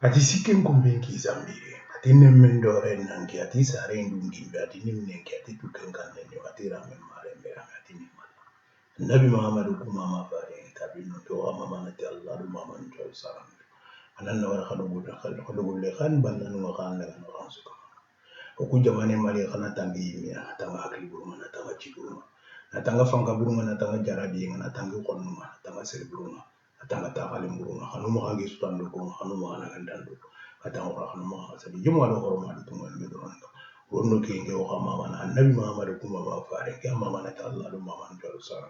ati sikken kumben ki zambire ati nemmen dore nanki ati sare ndungimbe ati nimnenki ati tuken kanne ati ramen mare mbera ati nimman nabi muhammad kuma ma fare tabi no to mama nati allah do mama to salam anan wara khadu gulle khan bannan wa khan daga no suka ko jamane mari khana tangi miya tanga akli buruma na tanga chiguruma na tanga fanka buruma na tanga jarabi na tanga konuma na tanga sel buruma na tanga ta khalim buruma khanu mo hangi sutando ko khanu mo ana gandando kata ora khanu mo sabi jumo do ko ma do mo mi do ndo wonno ke nge o mama na nabi muhammad kuma ba fare ke mama na ta allah do mama to salam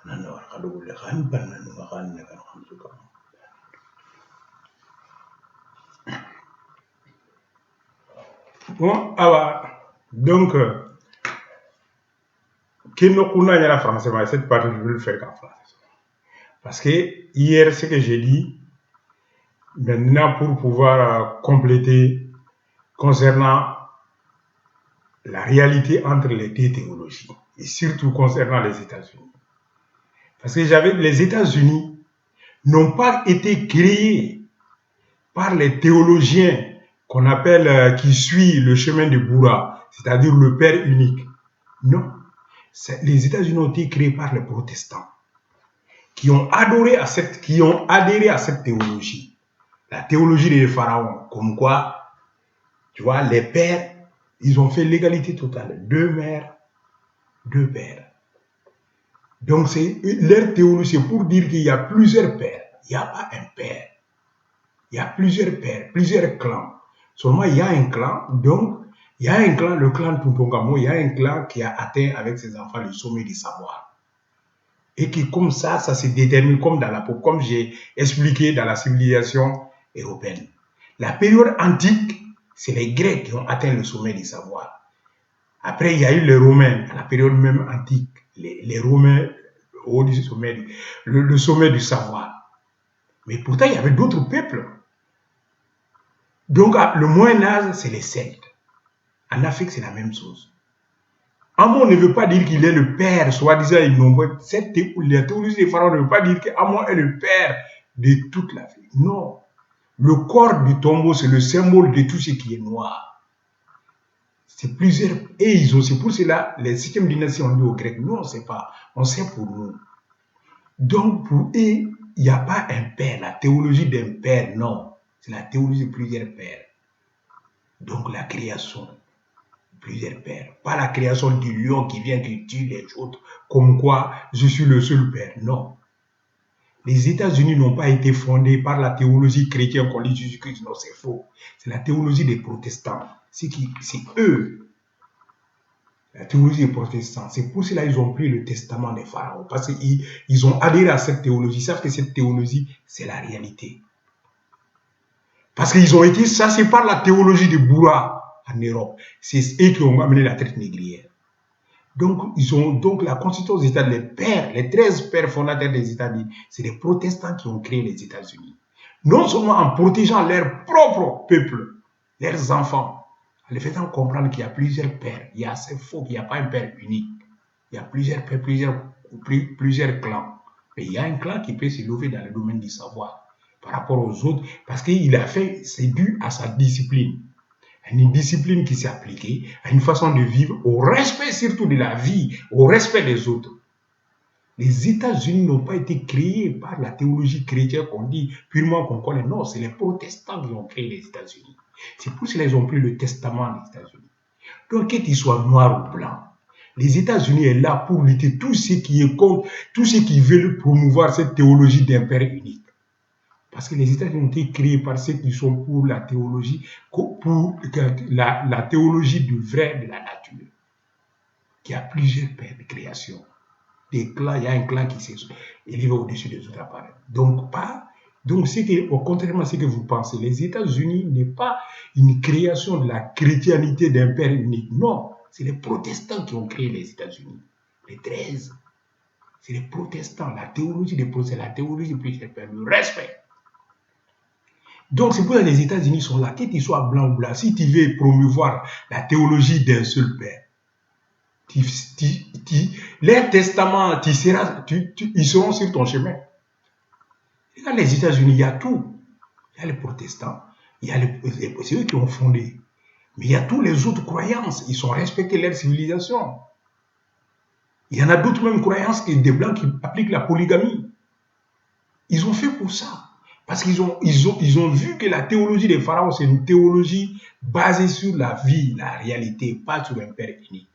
anan wara khadu gulle khan bannan wa khan daga no suka. Bon, donc, qui ne connaît pas la français, mais cette partie, je vais le faire en français. Parce que hier, ce que j'ai dit, maintenant, pour pouvoir compléter concernant la réalité entre les deux théologies, et surtout concernant les États-Unis. Parce que les États-Unis n'ont pas été créés par les théologiens qu'on appelle, qui suivent le chemin de Boura, c'est-à-dire le Père unique. Non. Les États-Unis ont été créés par les protestants qui ont adhéré à cette théologie. La théologie des pharaons, comme quoi, tu vois, les pères, ils ont fait l'égalité totale. 2 mères, 2 pères. Donc, leur théologie, c'est pour dire qu'il y a plusieurs pères. Il n'y a pas un père. Il y a plusieurs pères, plusieurs clans. Seulement, il y a un clan, donc, il y a un clan, le clan Tuntongamo, il y a un clan qui a atteint avec ses enfants le sommet du savoir. Et qui, comme ça se détermine comme j'ai expliqué dans la civilisation européenne. La période antique, c'est les Grecs qui ont atteint le sommet du savoir. Après, il y a eu les Romains, à la période même antique, les Romains au haut du sommet, le sommet du savoir. Mais pourtant, il y avait d'autres peuples. Donc, le Moyen-Âge, c'est les Celtes. En Afrique, c'est la même chose. Amon ne veut pas dire qu'il est le père, soi-disant, la théologie des pharaons ne veut pas dire qu'Amon est le père de toute l'Afrique. Non. Le corps du tombeau, c'est le symbole de tout ce qui est noir. C'est plusieurs. Et c'est pour cela, les 6e dynasties ont dit aux Grecs, non, on ne sait pas. On sait pour nous. Donc, pour eux, il n'y a pas un père, la théologie d'un père, non. C'est la théologie de plusieurs pères. Donc, la création. Plusieurs pères. Pas la création du lion qui vient qui tue les autres, comme quoi je suis le seul père. Non. Les États-Unis n'ont pas été fondés par la théologie chrétienne qu'on dit Jésus-Christ. Non, c'est faux. C'est la théologie des protestants. C'est eux. La théologie des protestants. C'est pour cela qu'ils ont pris le testament des pharaons. Parce qu'ils ont adhéré à cette théologie. Ils savent que cette théologie, c'est la réalité. Parce qu'ils ont été chassés par la théologie de Boura en Europe. C'est eux qui ont amené la traite négrière. Donc, la Constitution des États-Unis, les 13 pères fondateurs des États-Unis, c'est les protestants qui ont créé les États-Unis. Non seulement en protégeant leur propre peuple, leurs enfants, en les faisant comprendre qu'il y a plusieurs pères. C'est faux qu'il n'y a pas un père unique. Il y a plusieurs pères, plusieurs clans. Mais il y a un clan qui peut s'élever dans le domaine du savoir par rapport aux autres, parce qu'il a fait, c'est dû à sa discipline. Une discipline qui s'est appliquée à une façon de vivre, au respect surtout de la vie, au respect des autres. Les États-Unis n'ont pas été créés par la théologie chrétienne qu'on dit purement qu'on connaît. Non, c'est les protestants qui ont créé les États-Unis. C'est pour cela qu'ils ont pris le testament des États-Unis. Donc, qu'il soit noir ou blanc, les États-Unis sont là pour lutter tout ce qui est contre, tout ce qui veut promouvoir cette théologie d'un père unique. Parce que les États-Unis ont été créés par ceux qui sont pour la théologie, la théologie du vrai de la nature. Il y a plusieurs pères de création. Des clans, il y a un clan qui s'est élevé au-dessus des autres appareils. Donc, contrairement à ce que vous pensez, les États-Unis n'est pas une création de la chrétienté d'un père unique. Non, c'est les protestants qui ont créé les États-Unis. Les 13. C'est les protestants. La théologie des protestants, la théologie de plusieurs pères, le respect. Donc, c'est pour ça que les États-Unis sont là, qu'ils soient blancs ou blancs. Si tu veux promouvoir la théologie d'un seul père, leur testament, ils seront sur ton chemin. Regarde les États-Unis, il y a tout. Il y a les protestants, C'est eux qui ont fondé. Mais il y a tous les autres croyances. Ils sont respectés leur civilisation. Il y en a d'autres même croyances que des Blancs qui appliquent la polygamie. Ils ont fait pour ça. Parce qu'ils ont vu que la théologie des pharaons, c'est une théologie basée sur la vie, la réalité, pas sur un père unique.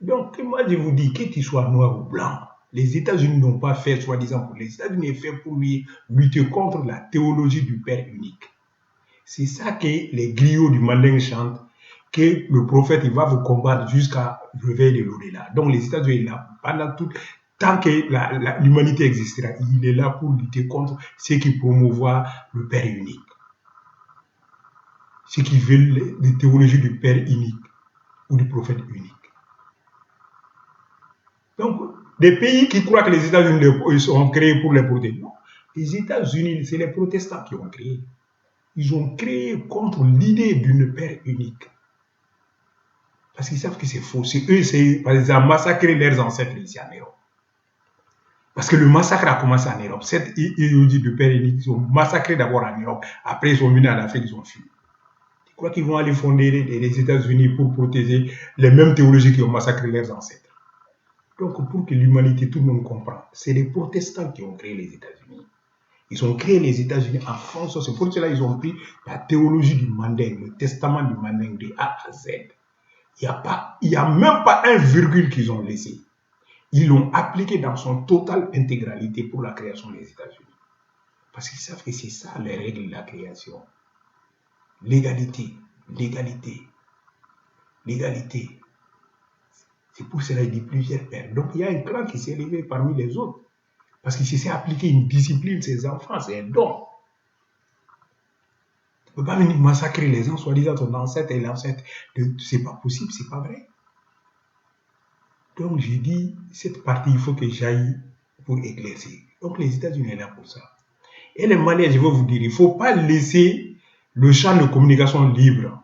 Donc, moi, je vous dis, que tu sois noir ou blanc, les États-Unis n'ont pas fait, soi-disant, pour les États-Unis ont fait pour lutter contre la théologie du père unique. C'est ça que les griots du Manding chantent, que le prophète, il va vous combattre jusqu'à réveil de l'au-delà. Donc, les États-Unis, là, pendant tout, tant que l'humanité existera, il est là pour lutter contre ceux qui promouvoient le père unique. Ceux qui veulent les théologies du père unique ou du prophète unique. Donc, des pays qui croient que les États-Unis sont créés pour les protéger. Non, les États-Unis, c'est les protestants qui ont créé. Ils ont créé contre l'idée d'une père unique. Parce qu'ils savent que c'est faux. C'est eux, ils ont massacré leurs ancêtres ici en Europe. Parce que le massacre a commencé en Europe. Cette idéologie de père unique, ils ont massacré d'abord en Europe. Après, ils sont venus en Afrique, ils ont fui. Tu crois qu'ils vont aller fonder les États-Unis pour protéger les mêmes théologies qui ont massacré leurs ancêtres? Donc, pour que l'humanité, tout le monde comprend, c'est les protestants qui ont créé les États-Unis. Ils ont créé les États-Unis en France. C'est pour cela qu'ils ont pris la théologie du Manding, le testament du Manding de A à Z. Il n'y a même pas un virgule qu'ils ont laissé. Ils l'ont appliqué dans son totale intégralité pour la création des États-Unis. Parce qu'ils savent que c'est ça les règles de la création. L'égalité, l'égalité, l'égalité. C'est pour cela qu'il dit plusieurs pères. Donc il y a un clan qui s'est élevé parmi les autres. Parce qu'il sait appliquer une discipline, ses enfants, c'est un don. Tu ne peux pas venir massacrer les gens, soi-disant ton ancêtre et l'ancêtre. C'est pas possible, c'est pas vrai. Donc j'ai dit, cette partie, il faut que j'aille pour éclaircir. Donc les États-Unis sont là pour ça. Et les Maliens, je veux vous dire, il ne faut pas laisser le champ de communication libre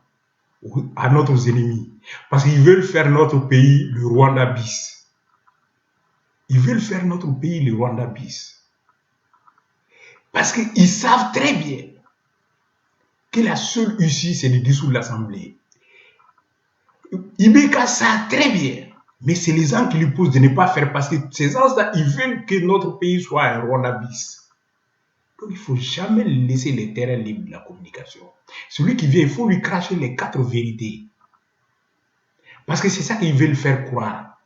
à nos ennemis. Parce qu'ils veulent faire notre pays le Rwanda bis. Ils veulent faire notre pays le Rwanda bis. Parce qu'ils savent très bien que la seule issue, c'est de dissoudre l'Assemblée. Ibeka sait très bien, mais c'est les gens qui lui posent de ne pas faire, parce que ces gens-là, ils veulent que notre pays soit un Rwanda bis. Donc il ne faut jamais laisser les terrains libres de la communication. Celui qui vient, il faut lui cracher les 4 vérités. Parce que c'est ça qu'ils veulent faire croire.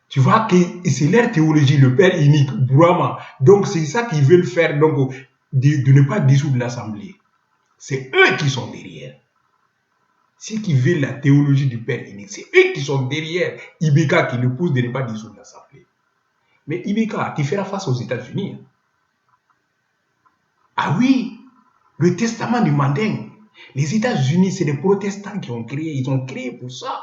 Tu vois que c'est leur théologie, le Père unique, Brahma. Donc c'est ça qu'ils veulent faire, donc de ne pas dissoudre l'Assemblée. C'est eux qui sont derrière. Ceux qui veulent la théologie du Père unique, c'est eux qui sont derrière Ibeka qui le pousse de ne pas dissoudre l'Assemblée. Mais Ibeka, tu feras face aux États-Unis. Ah oui, le testament du Manding. Les États-Unis, c'est des protestants qui ont créé. Ils ont créé pour ça.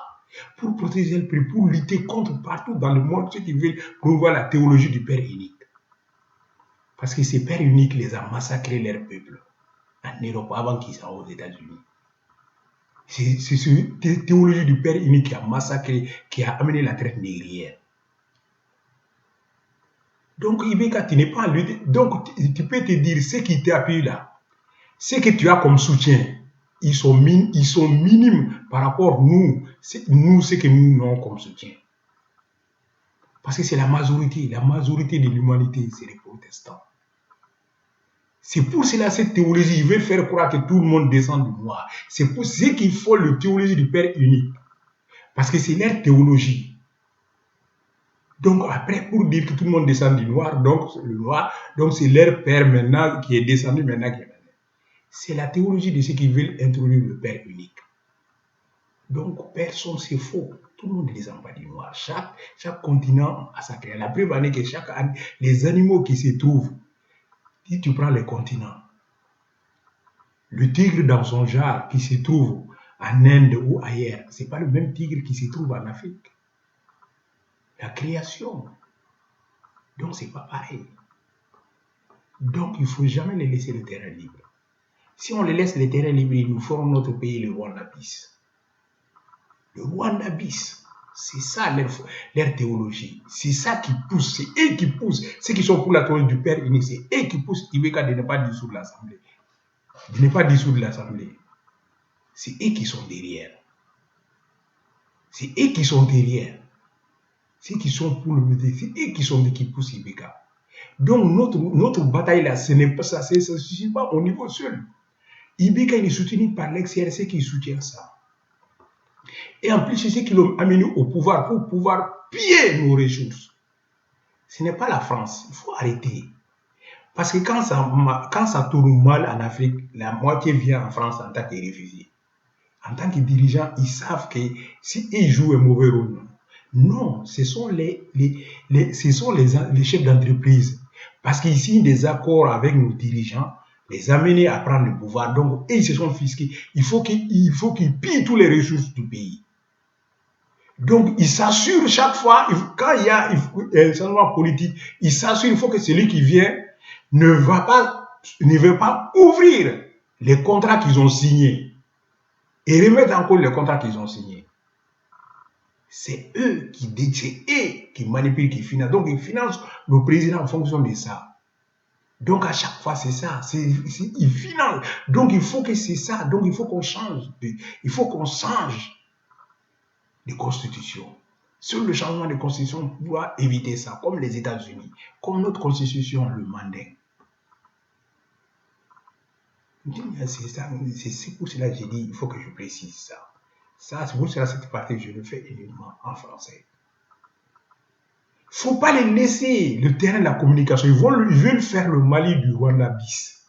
Pour protéger le peuple, pour lutter contre partout dans le monde ceux qui veulent promouvoir la théologie du Père unique. Parce que ces pères uniques les ont massacrés leur peuple en Europe avant qu'ils soient aux États-Unis. C'est cette théologie du Père unique qui a massacré, qui a amené la traite négrière. Donc, Ibeka, tu n'es pas en lutte. Donc, tu peux te dire, ce qui t'appuie là, ce que tu as comme soutien, ils sont minimes par rapport à nous, ce que nous avons comme soutien. Parce que c'est la majorité de l'humanité, c'est les protestants. C'est pour cela cette théologie, ils veulent faire croire que tout le monde descend du noir. C'est pour ce qu'il faut la théologie du Père unique. Parce que c'est leur théologie. Donc après, pour dire que tout le monde descend du noir, donc le noir, donc c'est leur Père maintenant qui est descendu maintenant qui est maintenant. C'est la théologie de ceux qui veulent introduire le Père unique. Donc personne, c'est faux. Tout le monde ne descend pas du noir. Chaque continent a sa création. La preuve en est que les animaux qui se trouvent, si tu prends les continents, le tigre dans son genre qui se trouve en Inde ou ailleurs, ce n'est pas le même tigre qui se trouve en Afrique. La création. Donc, ce n'est pas pareil. Donc, il ne faut jamais les laisser le terrain libre. Si on les laisse le terrain libre, ils nous feront notre pays le Rwanda bis. Le Rwanda bis. C'est ça leur théologie. C'est ça qui pousse. C'est eux qui poussent. Ceux qui sont pour la théologie du Père unique, c'est eux qui poussent Ibeka de ne pas dissoudre l'Assemblée. de ne pas dissoudre l'Assemblée. C'est eux qui sont derrière. C'est eux qui sont derrière. C'est eux qui sont pour le métier. C'est eux qui sont qui poussent Ibeka. Donc notre bataille là, ce n'est pas ça, ça ne se suffit pas au niveau seul. Ibeka il est soutenu par l'ex-CRC qui soutient ça. Et en plus, c'est ceux qui l'ont amené au pouvoir pour pouvoir piller nos ressources. Ce n'est pas la France. Il faut arrêter. Parce que quand ça tourne mal en Afrique, la moitié vient en France en tant que réfugié. En tant que dirigeant, ils savent que s'ils jouent un mauvais rôle, non, ce sont les chefs d'entreprise. Parce qu'ils signent des accords avec nos dirigeants, les amener à prendre le pouvoir. Donc, ils se sont fisqués. Il faut qu'ils pillent toutes les ressources du pays. Donc, ils s'assurent chaque fois, quand il y a un changement politique, ils s'assurent, il faut que celui qui vient ne veut pas ouvrir les contrats qu'ils ont signés et remettre en cause les contrats qu'ils ont signés. C'est eux qui manipulent, qui financent. Donc, ils financent le président en fonction de ça. Donc, à chaque fois, c'est ça. Ils financent. Donc, il faut que c'est ça. Donc, il faut qu'on change. Il faut qu'on change de constitution. Seul le changement de constitution pourra éviter ça, comme les États-Unis, comme notre constitution le mandait. C'est pour cela que j'ai dit, il faut que je précise ça. C'est pour cela que cette partie, je le fais uniquement en français. Il ne faut pas les laisser le terrain de la communication. Ils veulent faire le Mali du Rwanda bis.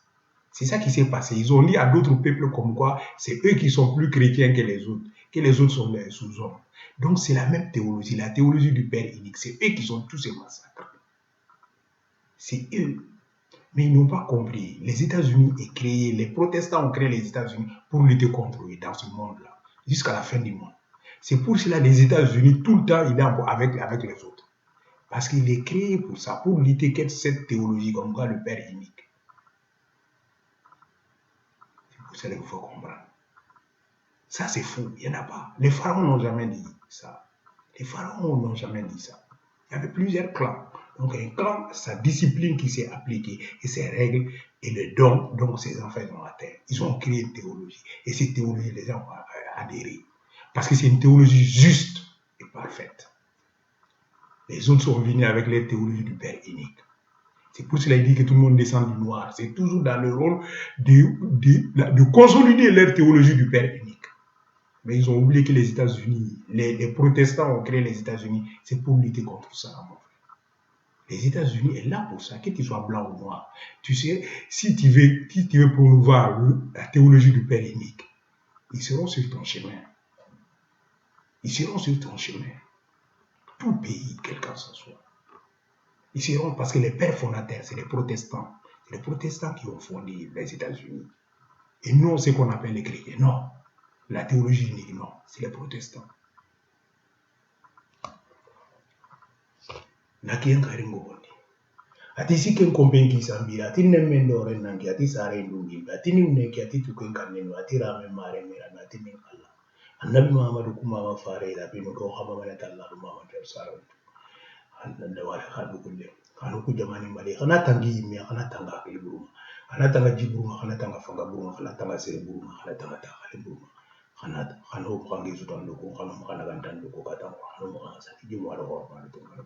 C'est ça qui s'est passé. Ils ont dit à d'autres peuples comme quoi c'est eux qui sont plus chrétiens que les autres sont les sous-hommes. Donc c'est la même théologie, la théologie du Père unique. C'est eux qui sont tous ces massacres. C'est eux. Mais ils n'ont pas compris. Les États-Unis ont créé, les protestants ont créé les États-Unis pour lutter contre eux dans ce monde-là, jusqu'à la fin du monde. C'est pour cela que les États-Unis, tout le temps, il est avec les autres. Parce qu'il est créé pour ça, pour lutter contre cette théologie comme quoi le Père unique. C'est pour cela qu'il faut comprendre. Ça, c'est fou, il n'y en a pas. Les pharaons n'ont jamais dit ça. Les pharaons n'ont jamais dit ça. Il y avait plusieurs clans. Donc, un clan, sa discipline qui s'est appliquée, et ses règles, et le don, donc ses enfants ont atteint. Ils ont créé une théologie. Et cette théologie, les gens ont adhéré. Parce que c'est une théologie juste et parfaite. Les autres sont venus avec les théologies du Père unique. C'est pour cela qu'il dit que tout le monde descend du noir. C'est toujours dans le rôle de consolider leur théologie du Père unique. Mais ils ont oublié que les États-Unis, les protestants ont créé les États-Unis, c'est pour lutter contre ça, mon frère. Les États-Unis sont là pour ça, que tu sois blanc ou noir. Tu sais, si tu veux promouvoir la théologie du Père unique, ils seront sur ton chemin. Ils seront sur ton chemin. Tout pays, quel qu'en soit. Ils seront, parce que les pères fondateurs, c'est les protestants. C'est les protestants qui ont fondé les États-Unis. Et non ce qu'on appelle les chrétiens. Non. La théologie unique, non. C'est les protestants. Nakien karingo bondi. Ati si ken kompen ki sambira, ati nemmen dore nanki, ati sare ndungi, ati nimneki, ati tuken kanenu, ati rame mare mera, ati min Allah. Annabi Muhammadu kuma ma fare da binu ko haba mana Allah Muhammadu sallallahu alaihi wasallam. Da wala khadu kulle. Kanu ku jamani mali, kana tangi mi, kana tanga ilburuma. Kana tanga jiburuma, kana tanga fanga buruma, kana tanga sere buruma, kana tanga takale buruma. Kana ko kangi sutan ko kana gantan ko kata ko kana sa jimu wala ko kana to kana